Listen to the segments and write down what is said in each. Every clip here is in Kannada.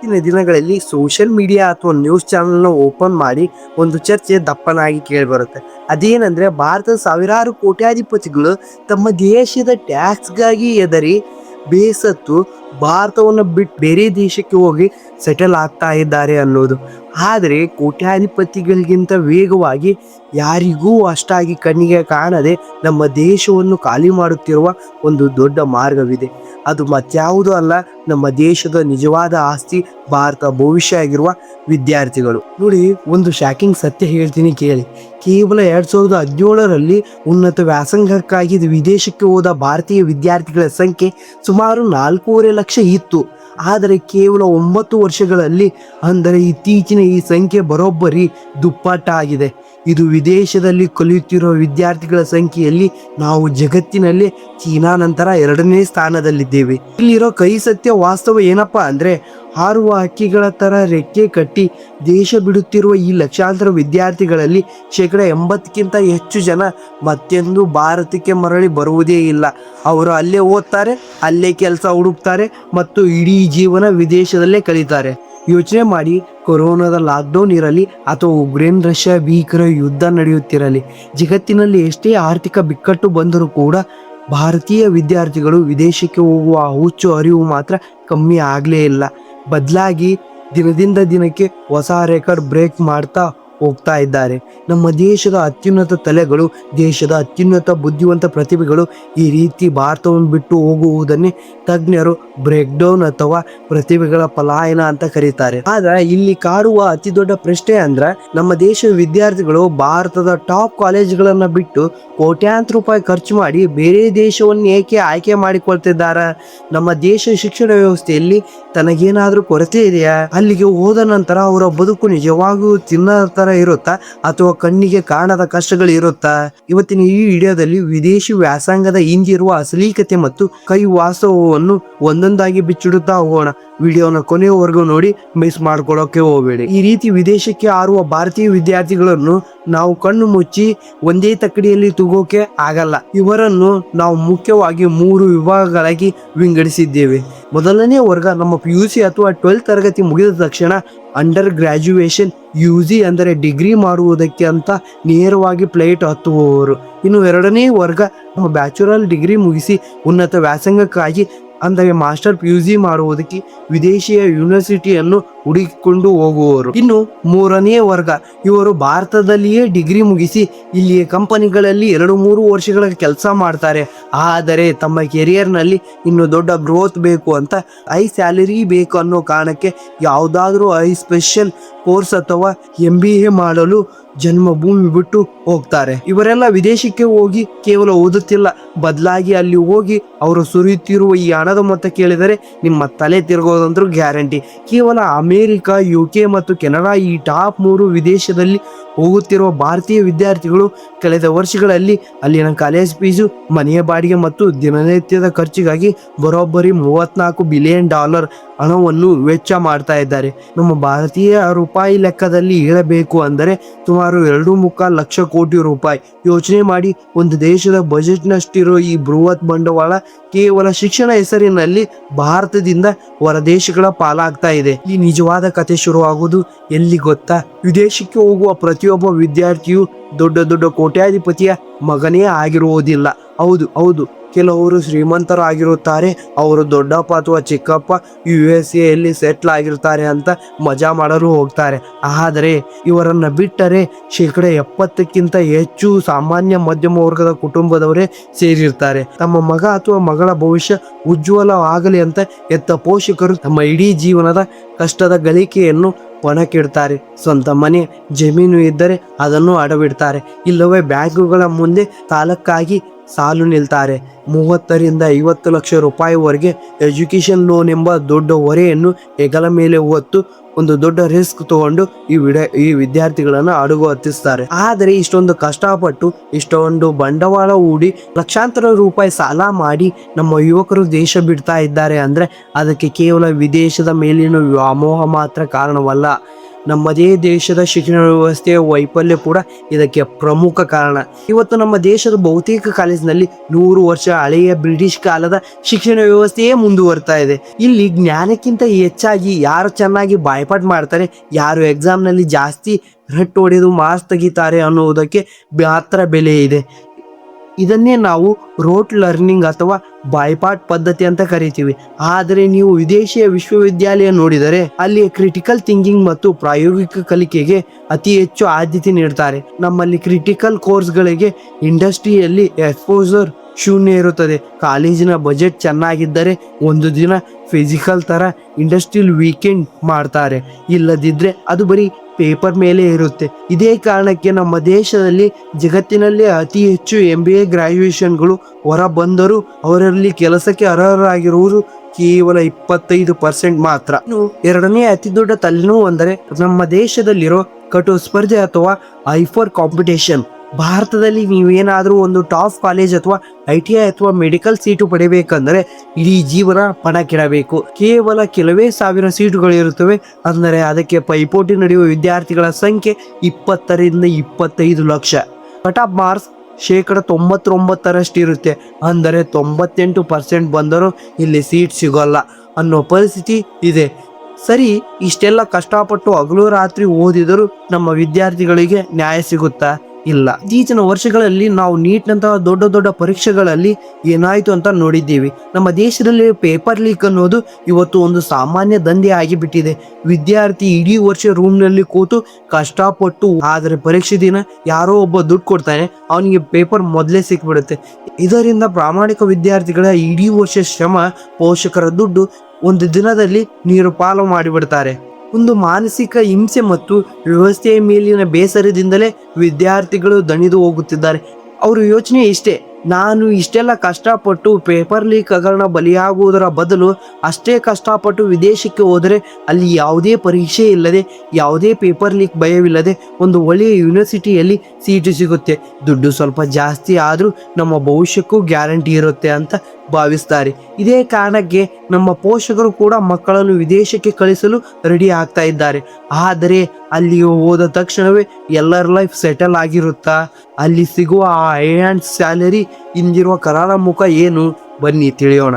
ಇತ್ತೀಚಿನ ದಿನಗಳಲ್ಲಿ ಸೋಷಿಯಲ್ ಮೀಡಿಯಾ ಅಥವಾ ನ್ಯೂಸ್ ಚಾನೆಲ್ನ ಓಪನ್ ಮಾಡಿ ಒಂದು ಚರ್ಚೆ ದಪ್ಪನಾಗಿ ಕೇಳಿಬರುತ್ತೆ. ಅದೇನಂದ್ರೆ ಭಾರತದ ಸಾವಿರಾರು ಕೋಟ್ಯಾಧಿಪತಿಗಳು ತಮ್ಮ ದೇಶದ ಟ್ಯಾಕ್ಸ್ಗಾಗಿ ಎದರಿ ಬೇಸತ್ತು ಭಾರತವನ್ನು ಬಿಟ್ಟು ಬೇರೆ ದೇಶಕ್ಕೆ ಹೋಗಿ ಸೆಟಲ್ ಆಗ್ತಾ ಇದ್ದಾರೆ ಅನ್ನೋದು. ಆದರೆ ಕೋಟ್ಯಾಧಿಪತಿಗಳಿಗಿಂತ ವೇಗವಾಗಿ ಯಾರಿಗೂ ಅಷ್ಟಾಗಿ ಕಣ್ಣಿಗೆ ಕಾಣದೆ ನಮ್ಮ ದೇಶವನ್ನು ಖಾಲಿ ಮಾಡುತ್ತಿರುವ ಒಂದು ದೊಡ್ಡ ಮಾರ್ಗವಿದೆ. ಅದು ಮತ್ಯಾವುದೂ ಅಲ್ಲ, ನಮ್ಮ ದೇಶದ ನಿಜವಾದ ಆಸ್ತಿ ಭಾರತ ಭವಿಷ್ಯ ಆಗಿರುವ ವಿದ್ಯಾರ್ಥಿಗಳು. ನೋಡಿ, ಒಂದು ಶಾಕಿಂಗ್ ಸತ್ಯ ಹೇಳ್ತೀನಿ ಕೇಳಿ. ಕೇವಲ 2017ರಲ್ಲಿ ಉನ್ನತ ವ್ಯಾಸಂಗಕ್ಕಾಗಿ ವಿದೇಶಕ್ಕೆ ಹೋದ ಭಾರತೀಯ ವಿದ್ಯಾರ್ಥಿಗಳ ಸಂಖ್ಯೆ ಸುಮಾರು 4.5 ಲಕ್ಷ ಇತ್ತು. ಆದರೆ ಕೇವಲ 9 ವರ್ಷಗಳಲ್ಲಿ, ಅಂದರೆ ಇತ್ತೀಚಿನ ಈ ಸಂಖ್ಯೆ ಬರೋಬ್ಬರಿ ದುಪ್ಪಟ್ಟಾಗಿದೆ. ಇದು ವಿದೇಶದಲ್ಲಿ ಕಲಿಯುತ್ತಿರುವ ವಿದ್ಯಾರ್ಥಿಗಳ ಸಂಖ್ಯೆಯಲ್ಲಿ ನಾವು ಜಗತ್ತಿನಲ್ಲಿ ಚೀನಾ ನಂತರ 2ನೇ ಸ್ಥಾನದಲ್ಲಿದ್ದೇವೆ. ಇಲ್ಲಿರೋ ಕೈ ಸತ್ಯ ವಾಸ್ತವ ಏನಪ್ಪಾ ಅಂದ್ರೆ, ಹಾರುವ ಹಕ್ಕಿಗಳ ತರ ರೆಕ್ಕೆ ಕಟ್ಟಿ ದೇಶ ಬಿಡುತ್ತಿರುವ ಈ ಲಕ್ಷಾಂತರ ವಿದ್ಯಾರ್ಥಿಗಳಲ್ಲಿ 80%ಕ್ಕಿಂತ ಹೆಚ್ಚು ಜನ ಮತ್ತೆಂದು ಭಾರತಕ್ಕೆ ಮರಳಿ ಬರುವುದೇ ಇಲ್ಲ. ಅವರು ಅಲ್ಲೇ ಓದ್ತಾರೆ, ಅಲ್ಲೇ ಕೆಲಸ ಹುಡುಕ್ತಾರೆ ಮತ್ತು ಇಡೀ ಜೀವನ ವಿದೇಶದಲ್ಲೇ ಕಳೀತಾರೆ. ಯೋಚನೆ ಮಾಡಿ, ಕೊರೋನಾದ ಲಾಕ್ಡೌನ್ ಇರಲಿ ಅಥವಾ ಉಕ್ರೇನ್ ರಷ್ಯಾ ಭೀಕರ ಯುದ್ಧ ನಡೆಯುತ್ತಿರಲಿ, ಜಗತ್ತಿನಲ್ಲಿ ಎಷ್ಟೇ ಆರ್ಥಿಕ ಬಿಕ್ಕಟ್ಟು ಬಂದರೂ ಕೂಡ ಭಾರತೀಯ ವಿದ್ಯಾರ್ಥಿಗಳು ವಿದೇಶಕ್ಕೆ ಹೋಗುವ ಹುಚ್ಚು ಅರಿವು ಮಾತ್ರ ಕಮ್ಮಿ ಆಗಲೇ ಇಲ್ಲ. ಬದಲಾಗಿ ದಿನದಿಂದ ದಿನಕ್ಕೆ ಹೊಸ ರೆಕಾರ್ಡ್ ಬ್ರೇಕ್ ಮಾಡ್ತಾ ಹೋಗ್ತಾ ಇದ್ದಾರೆ. ನಮ್ಮ ದೇಶದ ಅತ್ಯುನ್ನತ ತಲೆಗಳು, ದೇಶದ ಅತ್ಯುನ್ನತ ಬುದ್ಧಿವಂತ ಪ್ರತಿಭೆಗಳು ಈ ರೀತಿ ಭಾರತವನ್ನು ಬಿಟ್ಟು ಹೋಗುವುದನ್ನೇ ತಜ್ಞರು ಬ್ರೇಕ್ ಡೌನ್ ಅಥವಾ ಪ್ರತಿಭೆಗಳ ಪಲಾಯನ ಅಂತ ಕರೀತಾರೆ. ಆದ್ರೆ ಇಲ್ಲಿ ಕಾಡುವ ಅತಿ ದೊಡ್ಡ ಪ್ರಶ್ನೆ ಅಂದ್ರೆ, ನಮ್ಮ ದೇಶದ ವಿದ್ಯಾರ್ಥಿಗಳು ಭಾರತದ ಟಾಪ್ ಕಾಲೇಜ್ಗಳನ್ನ ಬಿಟ್ಟು ಕೋಟ್ಯಾಂತರ ರೂಪಾಯಿ ಖರ್ಚು ಮಾಡಿ ಬೇರೆ ದೇಶವನ್ನು ಏಕೆ ಆಯ್ಕೆ ಮಾಡಿಕೊಳ್ತಿದ್ದಾರ? ನಮ್ಮ ದೇಶ ಶಿಕ್ಷಣ ವ್ಯವಸ್ಥೆಯಲ್ಲಿ ತನಗೇನಾದ್ರೂ ಕೊರತೆ ಇದೆಯಾ? ಅಲ್ಲಿಗೆ ಹೋದ ನಂತರ ಅವರ ಬದುಕು ನಿಜವಾಗಿಯೂ ತಿನ್ನೋ ಇರುತ್ತಾ ಅಥವಾ ಕಣ್ಣಿಗೆ ಕಾಣದ ಕಷ್ಟಗಳು ಇರುತ್ತಾ? ಇವತ್ತಿನ ಈ ವಿಡಿಯೋದಲ್ಲಿ ವಿದೇಶಿ ವ್ಯಾಸಂಗದ ಹಿಂದಿರುವ ಅಸಲೀಕತೆ ಮತ್ತು ಕೈ ವಾಸ್ತವವನ್ನು ಒಂದೊಂದಾಗಿ ಬಿಚ್ಚಿಡುತ್ತಾ ಹೋಗೋಣ. ವಿಡಿಯೋನ ಕೊನೆಯವರೆಗೂ ನೋಡಿ, ಮಿಸ್ ಮಾಡ್ಕೊಳ್ಳೋಕೆ ಹೋಗಬೇಡಿ. ಈ ರೀತಿ ವಿದೇಶಕ್ಕೆ ಹಾರುವ ಭಾರತೀಯ ವಿದ್ಯಾರ್ಥಿಗಳನ್ನು ನಾವು ಕಣ್ಣು ಮುಚ್ಚಿ ಒಂದೇ ತಕ್ಕಡಿಯಲ್ಲಿ ತೂಗೋಕೆ ಆಗಲ್ಲ. ಇವರನ್ನು ನಾವು ಮುಖ್ಯವಾಗಿ 3 ವಿಭಾಗಗಳಾಗಿ ವಿಂಗಡಿಸಿದ್ದೇವೆ. ಮೊದಲನೇ ವರ್ಗ ನಮ್ಮ PUC ಅಥವಾ 12th ತರಗತಿ ಮುಗಿದ ತಕ್ಷಣ ಅಂಡರ್ ಗ್ರಾಜ್ಯುಯೇಷನ್ UG ಅಂದರೆ ಡಿಗ್ರಿ ಮಾಡುವುದಕ್ಕೆ ಅಂತ ನೇರವಾಗಿ ಫ್ಲೈಟ್ ಹತ್ತುವವರು. ಇನ್ನು 2ನೇ ವರ್ಗ ನಮ್ಮ ಬ್ಯಾಚುಲರ್ ಡಿಗ್ರಿ ಮುಗಿಸಿ ಉನ್ನತ ವ್ಯಾಸಂಗಕ್ಕಾಗಿ ಅಂದರೆ ಮಾಸ್ಟರ್ PUC ಮಾಡುವುದಕ್ಕೆ ವಿದೇಶಿಯ ಯೂನಿವರ್ಸಿಟಿಯನ್ನು ಹುಡುಕಿಕೊಂಡು ಹೋಗುವವರು. ಇನ್ನು 3ನೇ ವರ್ಗ ಇವರು ಭಾರತದಲ್ಲಿಯೇ ಡಿಗ್ರಿ ಮುಗಿಸಿ ಇಲ್ಲಿಯ ಕಂಪನಿಗಳಲ್ಲಿ 2-3 ವರ್ಷಗಳ ಕೆಲಸ ಮಾಡ್ತಾರೆ. ಆದರೆ ತಮ್ಮ ಕೆರಿಯರ್ನಲ್ಲಿ ಇನ್ನು ದೊಡ್ಡ ಗ್ರೋತ್ ಬೇಕು ಅಂತ, ಹೈ ಸ್ಯಾಲರಿ ಬೇಕು ಅನ್ನೋ ಕಾರಣಕ್ಕೆ ಯಾವುದಾದ್ರೂ ಸ್ಪೆಷಲ್ ಕೋರ್ಸ್ ಅಥವಾ MBA ಮಾಡಲು ಜನ್ಮಭೂಮಿ ಬಿಟ್ಟು ಹೋಗ್ತಾರೆ. ಇವರೆಲ್ಲ ವಿದೇಶಕ್ಕೆ ಹೋಗಿ ಕೇವಲ ಓದುತ್ತಿಲ್ಲ, ಬದಲಾಗಿ ಅಲ್ಲಿ ಹೋಗಿ ಅವರು ಸುರಿಯುತ್ತಿರುವ ಈ ಹಣದ ಮೊತ್ತ ಕೇಳಿದರೆ ನಿಮ್ಮ ತಲೆ ತಿರುಗೋದಂದ್ರೂ ಗ್ಯಾರಂಟಿ. ಕೇವಲ ಅಮೇರಿಕ, UK ಮತ್ತು ಕೆನಡಾ ಈ ಟಾಪ್ 3 ವಿದೇಶದಲ್ಲಿ ಹೋಗುತ್ತಿರುವ ಭಾರತೀಯ ವಿದ್ಯಾರ್ಥಿಗಳು ಕಳೆದ ವರ್ಷಗಳಲ್ಲಿ ಅಲ್ಲಿನ ಕಾಲೇಜ್ ಫೀಸು, ಮನೆಯ ಬಾಡಿಗೆ ಮತ್ತು ದಿನನಿತ್ಯದ ಖರ್ಚಿಗಾಗಿ ಬರೋಬ್ಬರಿ $34 ಬಿಲಿಯನ್ ಹಣವನ್ನು ವೆಚ್ಚ ಮಾಡ್ತಾ ಇದ್ದಾರೆ. ನಮ್ಮ ಭಾರತೀಯ ರೂಪಾಯಿ ಲೆಕ್ಕದಲ್ಲಿ ಹೇಳಬೇಕು ಅಂದರೆ ಸುಮಾರು 2.25 ಲಕ್ಷ ಕೋಟಿ ರೂಪಾಯಿ. ಯೋಚನೆ ಮಾಡಿ, ಒಂದು ದೇಶದ ಬಜೆಟ್ನಷ್ಟಿರೋ ಈ ಬೃಹತ್ ಬಂಡವಾಳ ಕೇವಲ ಶಿಕ್ಷಣ ಹೆಸರಿನಲ್ಲಿ ಭಾರತದಿಂದ ಹೊರ ದೇಶಗಳ ಪಾಲಾಗ್ತಾ ಇದೆ. ಈ ನಿಜವಾದ ಕತೆ ಶುರುವಾಗುವುದು ಎಲ್ಲಿ ಗೊತ್ತಾ? ವಿದೇಶಕ್ಕೆ ಹೋಗುವ ಪ್ರತಿಯೊಬ್ಬ ವಿದ್ಯಾರ್ಥಿಯು ದೊಡ್ಡ ದೊಡ್ಡ ಕೋಟ್ಯಾಧಿಪತಿಯ ಮಗನೇ ಆಗಿರುವುದಿಲ್ಲ. ಹೌದು, ಕೆಲವರು ಶ್ರೀಮಂತರು ಆಗಿರುತ್ತಾರೆ. ಅವರು ದೊಡ್ಡಪ್ಪ ಅಥವಾ ಚಿಕ್ಕಪ್ಪ USA ಸೆಟ್ಲ್ ಆಗಿರ್ತಾರೆ ಅಂತ ಮಜಾ ಮಾಡಲು ಹೋಗ್ತಾರೆ. ಆದರೆ ಇವರನ್ನ ಬಿಟ್ಟರೆ 70%ಕ್ಕಿಂತ ಹೆಚ್ಚು ಸಾಮಾನ್ಯ ಮಧ್ಯಮ ವರ್ಗದ ಕುಟುಂಬದವರೇ ಸೇರಿರ್ತಾರೆ. ತಮ್ಮ ಮಗ ಅಥವಾ ಮಗಳ ಭವಿಷ್ಯ ಉಜ್ವಲವಾಗಲಿ ಅಂತ ಎತ್ತ ಪೋಷಕರು ತಮ್ಮ ಇಡೀ ಜೀವನದ ಕಷ್ಟದ ಗಳಿಕೆಯನ್ನು ಪಣಕ್ಕಿಡ್ತಾರೆ. ಸ್ವಂತ ಮನೆ, ಜಮೀನು ಇದ್ದರೆ ಅದನ್ನು ಅಡವಿಡ್ತಾರೆ, ಇಲ್ಲವೇ ಬ್ಯಾಂಕುಗಳ ಮುಂದೆ ಸಾಲಕ್ಕಾಗಿ ಸಾಲು ನಿಲ್ತಾರೆ. 30ರಿಂದ 50 ಲಕ್ಷ ರೂಪಾಯಿವರೆಗೆ ಎಜುಕೇಷನ್ ಲೋನ್ ಎಂಬ ದೊಡ್ಡ ಹೊರೆಯನ್ನು ಹೆಗಲ ಮೇಲೆ ಹೊತ್ತು ಒಂದು ದೊಡ್ಡ ರಿಸ್ಕ್ ತಗೊಂಡು ಈ ವಿದ್ಯಾರ್ಥಿಗಳನ್ನು ಅಡುಗು ಹತ್ತಿಸ್ತಾರೆ. ಆದರೆ ಇಷ್ಟೊಂದು ಕಷ್ಟಪಟ್ಟು ಇಷ್ಟೊಂದು ಬಂಡವಾಳ ಹೂಡಿ ಲಕ್ಷಾಂತರ ರೂಪಾಯಿ ಸಾಲ ಮಾಡಿ ನಮ್ಮ ಯುವಕರು ದೇಶ ಬಿಡ್ತಾ ಇದ್ದಾರೆ ಅಂದರೆ ಅದಕ್ಕೆ ಕೇವಲ ವಿದೇಶದ ಮೇಲಿನ ವ್ಯಾಮೋಹ ಮಾತ್ರ ಕಾರಣವಲ್ಲ. ನಮ್ಮದೇ ದೇಶದ ಶಿಕ್ಷಣ ವ್ಯವಸ್ಥೆಯ ವೈಫಲ್ಯ ಕೂಡ ಇದಕ್ಕೆ ಪ್ರಮುಖ ಕಾರಣ. ಇವತ್ತು ನಮ್ಮ ದೇಶದ ಬಹುತೇಕ ಕಾಲೇಜಿನಲ್ಲಿ 100 ವರ್ಷ ಹಳೆಯ ಬ್ರಿಟಿಷ್ ಕಾಲದ ಶಿಕ್ಷಣ ವ್ಯವಸ್ಥೆಯೇ ಮುಂದುವರ್ತಾ ಇದೆ. ಇಲ್ಲಿ ಜ್ಞಾನಕ್ಕಿಂತ ಹೆಚ್ಚಾಗಿ ಯಾರು ಚೆನ್ನಾಗಿ ಬಾಯ್ಪಾಠ ಮಾಡ್ತಾರೆ, ಯಾರು ಎಕ್ಸಾಮ್ನಲ್ಲಿ ಜಾಸ್ತಿ ರಟ್ ಹೊಡೆದು ಮಾರ್ಕ್ಸ್ ತೆಗಿತಾರೆ ಅನ್ನುವುದಕ್ಕೆ ಮಾತ್ರ ಬೆಲೆ ಇದೆ. ಇದನ್ನೇ ನಾವು ರೋಟ್ ಲರ್ನಿಂಗ್ ಅಥವಾ ಬಾಯ್ಪಾಠ್ ಪದ್ಧತಿ ಅಂತ ಕರಿತೀವಿ. ಆದರೆ ನೀವು ವಿದೇಶಿಯ ವಿಶ್ವವಿದ್ಯಾಲಯ ನೋಡಿದರೆ ಅಲ್ಲಿ ಕ್ರಿಟಿಕಲ್ ಥಿಂಕಿಂಗ್ ಮತ್ತು ಪ್ರಾಯೋಗಿಕ ಕಲಿಕೆಗೆ ಅತಿ ಹೆಚ್ಚು ಆದ್ಯತೆ ನೀಡ್ತಾರೆ. ನಮ್ಮಲ್ಲಿ ಕ್ರಿಟಿಕಲ್ ಕೋರ್ಸ್ಗಳಿಗೆ ಇಂಡಸ್ಟ್ರಿಯಲ್ಲಿ ಎಕ್ಸ್ಪೋಜರ್ ಶೂನ್ಯ ಇರುತ್ತದೆ. ಕಾಲೇಜಿನ ಬಜೆಟ್ ಚೆನ್ನಾಗಿದ್ದರೆ ಒಂದು ದಿನ ಫಿಸಿಕಲ್ ಥರ ಇಂಡಸ್ಟ್ರಿಯಲ್ ವೀಕೆಂಡ್ ಮಾಡ್ತಾರೆ, ಇಲ್ಲದಿದ್ದರೆ ಅದು ಬರೀ ಪೇಪರ್ ಮೇಲೆ ಇರುತ್ತೆ. ಇದೇ ಕಾರಣಕ್ಕೆ ನಮ್ಮ ದೇಶದಲ್ಲಿ ಜಗತ್ತಿನಲ್ಲೇ ಅತಿ ಹೆಚ್ಚು MBA ಗ್ರಾಜ್ಯುಯೇಷನ್ಗಳು ಹೊರ ಬಂದರೂ ಅವರಲ್ಲಿ ಕೆಲಸಕ್ಕೆ ಅರ್ಹರಾಗಿರುವುದು ಕೇವಲ 25% ಮಾತ್ರ. ಇನ್ನು ಎರಡನೇ ಅತಿ ದೊಡ್ಡ ತಲೆನೋವು ಅಂದರೆ ನಮ್ಮ ದೇಶದಲ್ಲಿರೋ ಕಟು ಸ್ಪರ್ಧೆ ಅಥವಾ ಹೈಫರ್ ಕಾಂಪಿಟೇಷನ್. ಭಾರತದಲ್ಲಿ ನೀವೇನಾದರೂ ಒಂದು ಟಾಪ್ ಕಾಲೇಜ್ ಅಥವಾ ITI ಅಥವಾ ಮೆಡಿಕಲ್ ಸೀಟು ಪಡಿಬೇಕಂದ್ರೆ ಇಡೀ ಜೀವನ ಪಣ ಕೆಡಬೇಕು. ಕೇವಲ ಕೆಲವೇ ಸಾವಿರ ಸೀಟುಗಳಿರುತ್ತವೆ. ಅಂದರೆ ಅದಕ್ಕೆ ಪೈಪೋಟಿ ನಡೆಯುವ ವಿದ್ಯಾರ್ಥಿಗಳ ಸಂಖ್ಯೆ 20ರಿಂದ 25 ಲಕ್ಷ. ಕಟ್ ಆಫ್ ಮಾರ್ಕ್ಸ್ 99% ಇರುತ್ತೆ. ಅಂದರೆ 98% ಬಂದರೂ ಇಲ್ಲಿ ಸೀಟ್ ಸಿಗೋಲ್ಲ ಅನ್ನೋ ಪರಿಸ್ಥಿತಿ ಇದೆ. ಸರಿ, ಇಷ್ಟೆಲ್ಲ ಕಷ್ಟಪಟ್ಟು ಹಗಲು ರಾತ್ರಿ ಓದಿದರೂ ನಮ್ಮ ವಿದ್ಯಾರ್ಥಿಗಳಿಗೆ ನ್ಯಾಯ ಸಿಗುತ್ತಾ? ಇಲ್ಲ. ಇತ್ತೀಚಿನ ವರ್ಷಗಳಲ್ಲಿ ನಾವು ನೀಟ್ನಂತಹ ದೊಡ್ಡ ದೊಡ್ಡ ಪರೀಕ್ಷೆಗಳಲ್ಲಿ ಏನಾಯಿತು ಅಂತ ನೋಡಿದ್ದೀವಿ. ನಮ್ಮ ದೇಶದಲ್ಲಿ ಪೇಪರ್ ಲೀಕ್ ಅನ್ನೋದು ಇವತ್ತು ಒಂದು ಸಾಮಾನ್ಯ ದಂಧೆ ಆಗಿಬಿಟ್ಟಿದೆ. ವಿದ್ಯಾರ್ಥಿ ಇಡೀ ವರ್ಷ ರೂಮ್ನಲ್ಲಿ ಕೂತು ಕಷ್ಟಪಟ್ಟು, ಆದರೆ ಪರೀಕ್ಷೆ ದಿನ ಯಾರೋ ಒಬ್ಬ ದುಡ್ಡು ಕೊಡ್ತಾನೆ, ಅವನಿಗೆ ಪೇಪರ್ ಮೊದಲೇ ಸಿಕ್ಬಿಡುತ್ತೆ. ಇದರಿಂದ ಪ್ರಾಮಾಣಿಕ ವಿದ್ಯಾರ್ಥಿಗಳ ಇಡೀ ವರ್ಷ ಶ್ರಮ, ಪೋಷಕರ ದುಡ್ಡು ಒಂದು ದಿನದಲ್ಲಿ ನೀರು ಪಾಲು ಮಾಡಿಬಿಡ್ತಾರೆ. ಒಂದು ಮಾನಸಿಕ ಹಿಂಸೆ ಮತ್ತು ವ್ಯವಸ್ಥೆಯ ಮೇಲಿನ ಬೇಸರದಿಂದಲೇ ವಿದ್ಯಾರ್ಥಿಗಳು ದಣಿದು ಹೋಗುತ್ತಿದ್ದಾರೆ. ಅವರ ಯೋಚನೆ ಇಷ್ಟೇ, ನಾನು ಇಷ್ಟೆಲ್ಲ ಕಷ್ಟಪಟ್ಟು ಪೇಪರ್ ಲೀಕ್ ಹಗರಣ ಬಲಿಯಾಗುವುದರ ಬದಲು ಅಷ್ಟೇ ಕಷ್ಟಪಟ್ಟು ವಿದೇಶಕ್ಕೆ ಹೋದರೆ ಅಲ್ಲಿ ಯಾವುದೇ ಪರೀಕ್ಷೆ ಇಲ್ಲದೆ, ಯಾವುದೇ ಪೇಪರ್ ಲೀಕ್ ಭಯವಿಲ್ಲದೆ ಒಂದು ಒಳ್ಳೆಯ ಯೂನಿವರ್ಸಿಟಿಯಲ್ಲಿ ಸೀಟು ಸಿಗುತ್ತೆ. ದುಡ್ಡು ಸ್ವಲ್ಪ ಜಾಸ್ತಿ ಆದರೂ ನಮ್ಮ ಭವಿಷ್ಯಕ್ಕೂ ಗ್ಯಾರಂಟಿ ಇರುತ್ತೆ ಅಂತ ಭಾವಿಸ್ತಾರೆ. ಇದೇ ಕಾರಣಕ್ಕೆ ನಮ್ಮ ಪೋಷಕರು ಕೂಡ ಮಕ್ಕಳನ್ನು ವಿದೇಶಕ್ಕೆ ಕಳಿಸಲು ರೆಡಿ ಆಗ್ತಾ ಇದ್ದಾರೆ. ಆದರೆ ಅಲ್ಲಿ ಹೋದ ತಕ್ಷಣವೇ ಎಲ್ಲರ ಲೈಫ್ ಸೆಟಲ್ ಆಗಿರುತ್ತಾ? ಅಲ್ಲಿ ಸಿಗುವ ಆ ಹ್ಯಾಂಡ್ ಸ್ಯಾಲರಿ ಹಿಂದಿರುವ ಕರಾಳ ಮುಖ ಏನು? ಬನ್ನಿ ತಿಳಿಯೋಣ.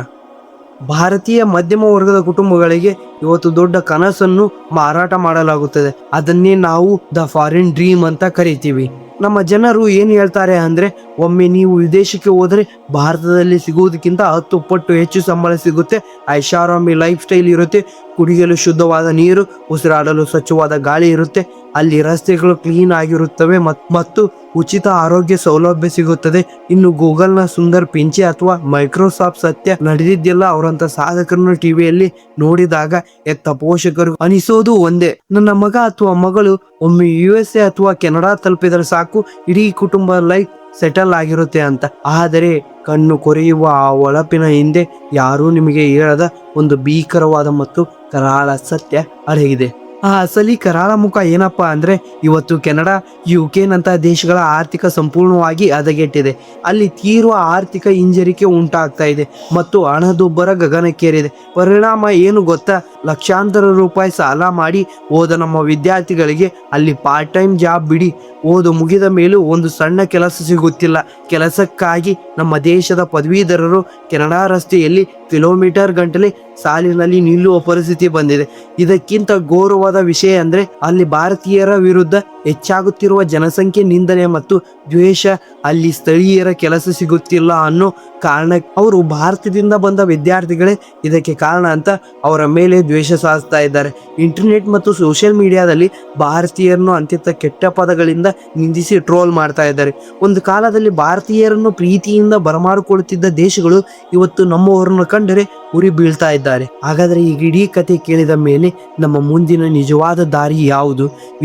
ಭಾರತೀಯ ಮಧ್ಯಮ ವರ್ಗದ ಕುಟುಂಬಗಳಿಗೆ ಇವತ್ತು ದೊಡ್ಡ ಕನಸನ್ನು ಮಾರಾಟ ಮಾಡಲಾಗುತ್ತದೆ. ಅದನ್ನೇ ನಾವು ದ ಫಾರಿನ್ ಡ್ರೀಮ್ ಅಂತ ಕರಿತೀವಿ. ನಮ್ಮ ಜನರು ಏನು ಹೇಳ್ತಾರೆ ಅಂದರೆ, ಒಮ್ಮೆ ನೀವು ವಿದೇಶಕ್ಕೆ ಹೋದರೆ ಭಾರತದಲ್ಲಿ ಸಿಗುವುದಕ್ಕಿಂತ 10 ಪಟ್ಟು ಹೆಚ್ಚು ಸಂಬಳ ಸಿಗುತ್ತೆ, ಐಷಾರಾಮಿ ಲೈಫ್ ಸ್ಟೈಲ್ ಇರುತ್ತೆ, ಕುಡಿಯಲು ಶುದ್ಧವಾದ ನೀರು, ಉಸಿರಾಡಲು ಸ್ವಚ್ಛವಾದ ಗಾಳಿ ಇರುತ್ತೆ, ಅಲ್ಲಿ ರಸ್ತೆಗಳು ಕ್ಲೀನ್ ಆಗಿರುತ್ತವೆ ಮತ್ತು ಉಚಿತ ಆರೋಗ್ಯ ಸೌಲಭ್ಯ ಸಿಗುತ್ತದೆ. ಇನ್ನು ಗೂಗಲ್ನ ಸುಂದರ್ ಪಿಂಚೆ ಅಥವಾ ಮೈಕ್ರೋಸಾಫ್ಟ್ ಸತ್ಯ ನಡೆದಿದ್ದೆಲ್ಲ ಅವರಂತ ಸಾಧಕರನ್ನು ಟಿವಿಯಲ್ಲಿ ನೋಡಿದಾಗ ಎತ್ತ ಪೋಷಕರು ಅನಿಸೋದು ಒಂದೇ, ನನ್ನ ಮಗ ಅಥವಾ ಮಗಳು ಒಮ್ಮೆ USA ಅಥವಾ ಕೆನಡಾ ತಲುಪಿದರೆ ಸಾಕು, ಇಡೀ ಕುಟುಂಬ ಲೈಫ್ ಸೆಟಲ್ ಆಗಿರುತ್ತೆ ಅಂತ. ಆದರೆ ಕಣ್ಣು ಕೊರೆಯುವ ಆ ಒಳಪಿನ ಹಿಂದೆ ಯಾರೂ ನಿಮಗೆ ಹೇಳದ ಒಂದು ಭೀಕರವಾದ ಮತ್ತು ಕರಾಳ ಸತ್ಯ ಅಡಗಿದೆ. ಆ ಅಸಲಿ ಕರಾಳ ಮುಖ ಏನಪ್ಪ ಅಂದರೆ, ಇವತ್ತು ಕೆನಡಾ, UK ನಂತಹ ದೇಶಗಳ ಆರ್ಥಿಕ ಸಂಪೂರ್ಣವಾಗಿ ಹದಗೆಟ್ಟಿದೆ. ಅಲ್ಲಿ ತೀವ್ರ ಆರ್ಥಿಕ ಹಿಂಜರಿಕೆ ಉಂಟಾಗ್ತಾ ಇದೆ ಮತ್ತು ಹಣದುಬ್ಬರ ಗಗನಕ್ಕೇರಿದೆ. ಪರಿಣಾಮ ಏನು ಗೊತ್ತಾ? ಲಕ್ಷಾಂತರ ರೂಪಾಯಿ ಸಾಲ ಮಾಡಿ ಹೋದ ನಮ್ಮ ವಿದ್ಯಾರ್ಥಿಗಳಿಗೆ ಅಲ್ಲಿ ಪಾರ್ಟ್ ಟೈಮ್ ಜಾಬ್ ಬಿಡಿ, ಓದು ಮುಗಿದ ಮೇಲೂ ಒಂದು ಸಣ್ಣ ಕೆಲಸ ಸಿಗುತ್ತಿಲ್ಲ. ಕೆಲಸಕ್ಕಾಗಿ ನಮ್ಮ ದೇಶದ ಪದವೀಧರರು ಕೆನಡಾ ರಸ್ತೆಯಲ್ಲಿ ಕಿಲೋಮೀಟರ್ ಗಂಟಲೆ ಸಾಲಿನಲ್ಲಿ ನಿಲ್ಲುವ ಪರಿಸ್ಥಿತಿ ಬಂದಿದೆ. ಇದಕ್ಕಿಂತ ಘೋರವಾದ ವಿಷಯ ಅಂದರೆ, ಅಲ್ಲಿ ಭಾರತೀಯರ ವಿರುದ್ಧ ಹೆಚ್ಚಾಗುತ್ತಿರುವ ಜನಸಂಖ್ಯೆ ನಿಂದನೆ ಮತ್ತು ದ್ವೇಷ. ಅಲ್ಲಿ ಸ್ಥಳೀಯರ ಕೆಲಸ ಸಿಗುತ್ತಿಲ್ಲ ಅನ್ನೋ ಕಾರಣ ಅವರು ಭಾರತದಿಂದ ಬಂದ ವಿದ್ಯಾರ್ಥಿಗಳೇ ಇದಕ್ಕೆ ಕಾರಣ ಅಂತ ಅವರ ಮೇಲೆ ದ್ವೇಷ ಸಾಧಿಸ್ತಾ ಇದ್ದಾರೆ. ಇಂಟರ್ನೆಟ್ ಮತ್ತು ಸೋಷಿಯಲ್ ಮೀಡಿಯಾದಲ್ಲಿ ಭಾರತೀಯರನ್ನು ಅಂತ್ಯಂತ ಕೆಟ್ಟ ಪದಗಳಿಂದ ನಿಂದಿಸಿ ಟ್ರೋಲ್ ಮಾಡ್ತಾ ಇದ್ದಾರೆ. ಒಂದು ಕಾಲದಲ್ಲಿ ಭಾರತೀಯರನ್ನು ಪ್ರೀತಿಯಿಂದ ಬರಮಾಡಿಕೊಳ್ಳುತ್ತಿದ್ದ ದೇಶಗಳು ಇವತ್ತು ನಮ್ಮವರನ್ನು ಕಂಡರೆ ಉರಿ ಬೀಳ್ತಾ ಇದ್ದಾರೆ. ಹಾಗಾದರೆ ಈ ಇಡೀ ಕತೆ ಕೇಳಿದ ಮೇಲೆ ನಮ್ಮ ಮುಂದಿನ ನಿಜವಾದ ದಾರಿ ಯಾವುದು?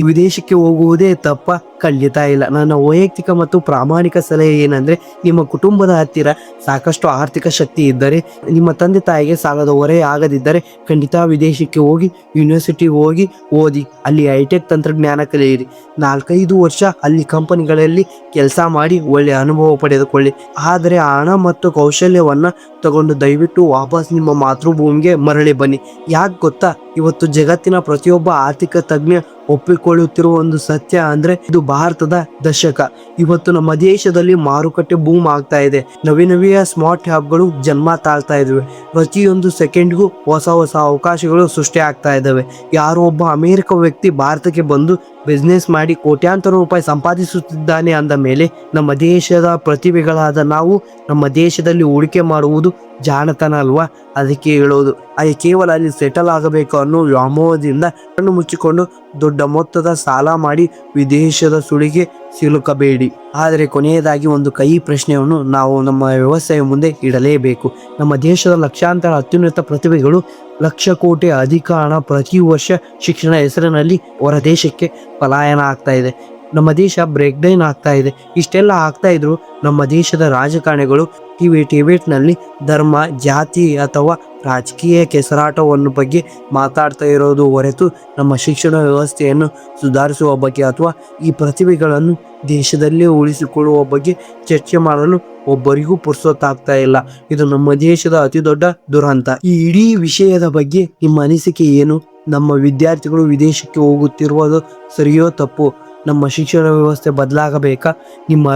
ವಿದೇಶಕ್ಕೆ ಹೋಗುವುದೇ ತಪ್ಪ? ಖಂಡಿತ ಇಲ್ಲ. ನನ್ನ ವೈಯಕ್ತಿಕ ಮತ್ತು ಪ್ರಾಮಾಣಿಕ ಸಲಹೆ ಏನಂದರೆ, ನಿಮ್ಮ ಕುಟುಂಬದ ಹತ್ತಿರ ಸಾಕಷ್ಟು ಆರ್ಥಿಕ ಶಕ್ತಿ ಇದ್ದರೆ, ನಿಮ್ಮ ತಂದೆ ತಾಯಿಗೆ ಸಾಲದ ಹೊರೆ ಆಗದಿದ್ದರೆ ಖಂಡಿತ ವಿದೇಶಕ್ಕೆ ಹೋಗಿ ಯೂನಿವರ್ಸಿಟಿಗೆ ಹೋಗಿ ಓದಿ. ಅಲ್ಲಿ ಹೈಟೆಕ್ ತಂತ್ರಜ್ಞಾನ ಕಲಿಯಿರಿ. 4-5 ವರ್ಷ ಅಲ್ಲಿ ಕಂಪನಿಗಳಲ್ಲಿ ಕೆಲಸ ಮಾಡಿ ಒಳ್ಳೆಯ ಅನುಭವ ಪಡೆದುಕೊಳ್ಳಿ. ಆದರೆ ಹಣ ಮತ್ತು ಕೌಶಲ್ಯವನ್ನು ತಗೊಂಡು ದಯವಿಟ್ಟು ವಾಪಸ್ ನಿಮ್ಮ ಮಾತೃಭೂಮಿಗೆ ಮರಳಿ ಬನ್ನಿ. ಯಾಕೆ ಗೊತ್ತಾ? ಇವತ್ತು ಜಗತ್ತಿನ ಪ್ರತಿಯೊಬ್ಬ ಆರ್ಥಿಕ ತಜ್ಞ ಒಪ್ಪಿಕೊಳ್ಳುತ್ತಿರುವ ಒಂದು ಸತ್ಯ ಅಂದ್ರೆ ಇದು ಭಾರತದ ದಶಕ. ಇವತ್ತು ನಮ್ಮ ದೇಶದಲ್ಲಿ ಮಾರುಕಟ್ಟೆ ಬೂಮ್ ಆಗ್ತಾ ಇದೆ. ನವೀನ ಸ್ಮಾರ್ಟ್ ಹ್ಯಾಬ್ಗಳು ಜನ್ಮ ತಾಳ್ತಾ ಇದಾವೆ. ಪ್ರತಿಯೊಂದು ಸೆಕೆಂಡ್ಗೂ ಹೊಸ ಅವಕಾಶಗಳು ಸೃಷ್ಟಿ ಆಗ್ತಾ ಇದ್ದಾವೆ. ಯಾರೋ ಒಬ್ಬ ಅಮೆರಿಕ ವ್ಯಕ್ತಿ ಭಾರತಕ್ಕೆ ಬಂದು ಬಿಸ್ನೆಸ್ ಮಾಡಿ ಕೋಟ್ಯಾಂತರ ರೂಪಾಯಿ ಸಂಪಾದಿಸುತ್ತಿದ್ದಾನೆ ಅಂದ ಮೇಲೆ ನಮ್ಮ ದೇಶದ ಪ್ರತಿಭೆಗಳಾದ ನಾವು ನಮ್ಮ ದೇಶದಲ್ಲಿ ಹೂಡಿಕೆ ಮಾಡುವುದು ಜಾಣತನ ಅಲ್ವಾ? ಅದಕ್ಕೆ ಹೇಳೋದು, ಅದು ಕೇವಲ ಅಲ್ಲಿ ಸೆಟಲ್ ಆಗಬೇಕು ಅನ್ನೋ ವ್ಯಾಮೋಹದಿಂದ ಕಣ್ಣು ಮುಚ್ಚಿಕೊಂಡು ದೊಡ್ಡ ಮೊತ್ತದ ಸಾಲ ಮಾಡಿ ವಿದೇಶದ ಸುಳಿಗೆ ಸಿಲುಕಬೇಡಿ. ಆದರೆ ಕೊನೆಯದಾಗಿ ಒಂದು ಕೈ ಪ್ರಶ್ನೆಯನ್ನು ನಾವು ನಮ್ಮ ವ್ಯವಸ್ಥೆಯ ಮುಂದೆ ಇಡಲೇಬೇಕು. ನಮ್ಮ ದೇಶದ ಲಕ್ಷಾಂತರ ಅತ್ಯುನ್ನತ ಪ್ರತಿಭೆಗಳು ಲಕ್ಷ ಕೋಟಿ ಅಧಿಕ ಹಣ ಪ್ರತಿ ವರ್ಷ ಶಿಕ್ಷಣ ಹೆಸರಿನಲ್ಲಿ ಹೊರ ದೇಶಕ್ಕೆ ಪಲಾಯನ ಆಗ್ತಾ ಇದೆ. ನಮ್ಮ ದೇಶ ಬ್ರೇಕ್ ಡೌನ್ ಆಗ್ತಾ ಇದೆ. ಇಷ್ಟೆಲ್ಲ ಆಗ್ತಾ ಇದ್ರು ನಮ್ಮ ದೇಶದ ರಾಜಕಾರಣಿಗಳು ಟಿಬೇಟ್ನಲ್ಲಿ ಧರ್ಮ, ಜಾತಿ ಅಥವಾ ರಾಜಕೀಯ ಕೆಸರಾಟವನ್ನು ಬಗ್ಗೆ ಮಾತಾಡ್ತಾ ಇರೋದು ಹೊರತು ನಮ್ಮ ಶಿಕ್ಷಣ ವ್ಯವಸ್ಥೆಯನ್ನು ಸುಧಾರಿಸುವ ಬಗ್ಗೆ ಅಥವಾ ಈ ಪ್ರತಿಭೆಗಳನ್ನು ದೇಶದಲ್ಲೇ ಉಳಿಸಿಕೊಳ್ಳುವ ಬಗ್ಗೆ ಚರ್ಚೆ ಮಾಡಲು ಒಬ್ಬರಿಗೂ ಪುರ್ಸೊತ್ತಾಗ್ತಾ ಇಲ್ಲ. ಇದು ನಮ್ಮ ದೇಶದ ಅತಿ ದೊಡ್ಡ ದುರಂತ. ಈ ಇಡೀ ವಿಷಯದ ಬಗ್ಗೆ ನಿಮ್ಮ ಅನಿಸಿಕೆ ಏನು? ನಮ್ಮ ವಿದ್ಯಾರ್ಥಿಗಳು ವಿದೇಶಕ್ಕೆ ಹೋಗುತ್ತಿರುವುದು ಸರಿಯೋ ತಪ್ಪು? ನಮ್ಮ ಶಿಕ್ಷಣ ವ್ಯವಸ್ಥೆ ಬದಲಾಗಬೇಕಾ? ನಿಮ್ಮ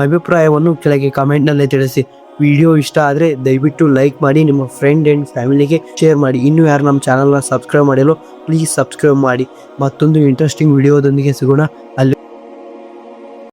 ಅಭಿಪ್ರಾಯವನ್ನು ಕೆಳಗೆ ಕಾಮೆಂಟ್ನಲ್ಲೇ ತಿಳಿಸಿ. ವಿಡಿಯೋ ಇಷ್ಟ ಆದರೆ ದಯವಿಟ್ಟು ಲೈಕ್ ಮಾಡಿ, ನಿಮ್ಮ ಫ್ರೆಂಡ್ ಆ್ಯಂಡ್ ಫ್ಯಾಮಿಲಿಗೆ ಶೇರ್ ಮಾಡಿ. ಇನ್ನೂ ಯಾರು ನಮ್ಮ ಚಾನಲ್ನ ಸಬ್ಸ್ಕ್ರೈಬ್ ಮಾಡಿಲ್ಲ ಪ್ಲೀಸ್ ಸಬ್ಸ್ಕ್ರೈಬ್ ಮಾಡಿ. ಮತ್ತೊಂದು ಇಂಟ್ರೆಸ್ಟಿಂಗ್ ವಿಡಿಯೋದೊಂದಿಗೆ ಸಿಗೋಣ. ಅಲ್ಲಿ